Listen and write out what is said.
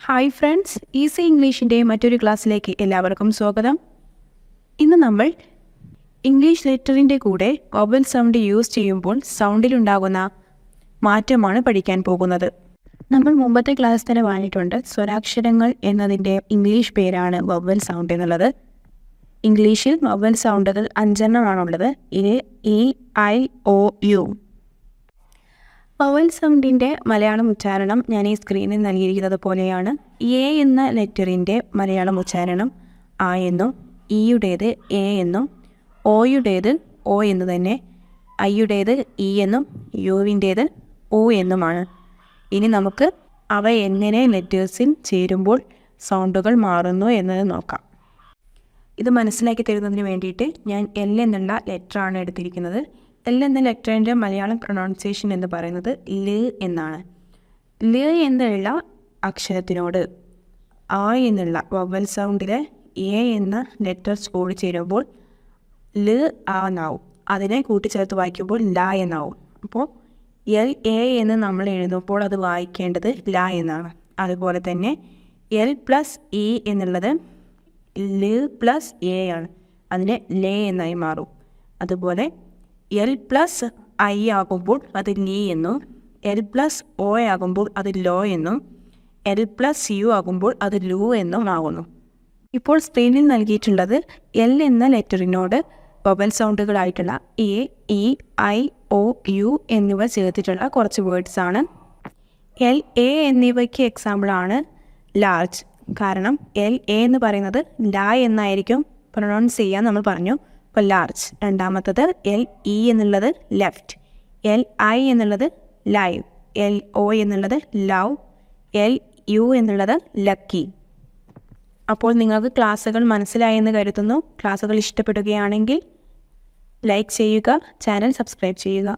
Hi friends, easy ഇംഗ്ലീഷിൻ്റെ മറ്റൊരു ക്ലാസ്സിലേക്ക് എല്ലാവർക്കും സ്വാഗതം. ഇന്ന് നമ്മൾ ഇംഗ്ലീഷ് ലെറ്ററിൻ്റെ കൂടെ വവൽ സൗണ്ട് യൂസ് ചെയ്യുമ്പോൾ സൗണ്ടിലുണ്ടാകുന്ന മാറ്റമാണ് പഠിക്കാൻ പോകുന്നത്. നമ്മൾ മുമ്പത്തെ ക്ലാസ് തന്നെ വാങ്ങിയിട്ടുണ്ട്. സ്വരാക്ഷരങ്ങൾ എന്നതിൻ്റെ ഇംഗ്ലീഷ് പേരാണ് വവൽ സൗണ്ട് എന്നുള്ളത്. ഇംഗ്ലീഷിൽ വവൽ സൗണ്ടുകൾ 5 എണ്ണമാണുള്ളത്. E, I, O, U. Vowel സൗണ്ടിൻ്റെ മലയാളം ഉച്ചാരണം ഞാൻ ഈ സ്ക്രീനിൽ നൽകിയിരിക്കുന്നത് പോലെയാണ്. എ എന്ന ലെറ്ററിൻ്റെ മലയാളം ഉച്ചാരണം ആ എന്നും, ഇയുടേത് എ എന്നും, ഒയുടേത് ഒ എന്ന് തന്നെ, ഐയുടേത് ഇ എന്നും, യുവിൻ്റേത് ഉ എന്നുമാണ്. ഇനി നമുക്ക് അവ എങ്ങനെ ലെറ്റേഴ്സിൽ ചേരുമ്പോൾ സൗണ്ടുകൾ മാറുന്നു എന്നത് നോക്കാം. ഇത് മനസ്സിലാക്കി തരുന്നതിന് വേണ്ടിയിട്ട് ഞാൻ എൽ എന്നുള്ള ലെറ്ററാണ് എടുത്തിരിക്കുന്നത്. എൽ എന്ന ലെറ്ററിൻ്റെ മലയാളം പ്രൊനൗൺസിയേഷൻ എന്ന് പറയുന്നത് ല് എന്നാണ്. ല് എന്നുള്ള അക്ഷരത്തിനോട് ആ എന്നുള്ള വവൽ സൗണ്ടിലെ എ എന്ന ലെറ്റർ കൂടി ചേരുമ്പോൾ ല് ആ എന്നാവും. അതിനെ കൂട്ടിച്ചേർത്ത് വായിക്കുമ്പോൾ ല എന്നാവും. അപ്പോൾ എൽ എ എന്ന് നമ്മൾ എഴുതുമ്പോൾ അത് വായിക്കേണ്ടത് ല എന്നാണ്. അതുപോലെ തന്നെ എൽ പ്ലസ് ഇ എന്നുള്ളത് ല് പ്ലസ് എ ആണ്. അതിനെ ലെ എന്നായി മാറും. അതുപോലെ എൽ പ്ലസ് ഐ ആകുമ്പോൾ അത് ലീ എന്നും, എൽ പ്ലസ് ഒ ആകുമ്പോൾ അത് ലോ എന്നും, എൽ പ്ലസ് യു ആകുമ്പോൾ അത് ലു എന്നും ആകുന്നു. ഇപ്പോൾ സ്ക്രീനിൽ നൽകിയിട്ടുള്ളത് എൽ എന്ന ലെറ്ററിനോട് വവൽ സൗണ്ടുകളായിട്ടുള്ള A, E, I, O, U എന്നിവ ചേർത്തിട്ടുള്ള കുറച്ച് വേർഡ്സ് ആണ്. എൽ എ എന്നിവയ്ക്ക് എക്സാമ്പിളാണ് ലാർജ്. കാരണം എൽ എ എന്ന് പറയുന്നത് ല എന്നായിരിക്കും പ്രൊനൗൺസ് ചെയ്യാൻ നമ്മൾ പറഞ്ഞു. അപ്പോൾ ലാർജ്. രണ്ടാമത്തത് എൽ ഇ എന്നുള്ളത് ലെഫ്റ്റ്, എൽ ഐ എന്നുള്ളത് ലൈവ്, എൽ ഒ എന്നുള്ളത് ലവ്, എൽ യു എന്നുള്ളത് ലക്കി. അപ്പോൾ നിങ്ങൾക്ക് ക്ലാസ്സുകൾ മനസ്സിലായെന്ന് കരുതുന്നു. ക്ലാസ്സുകൾ ഇഷ്ടപ്പെടുകയാണെങ്കിൽ ലൈക്ക് ചെയ്യുക, ചാനൽ സബ്സ്ക്രൈബ് ചെയ്യുക.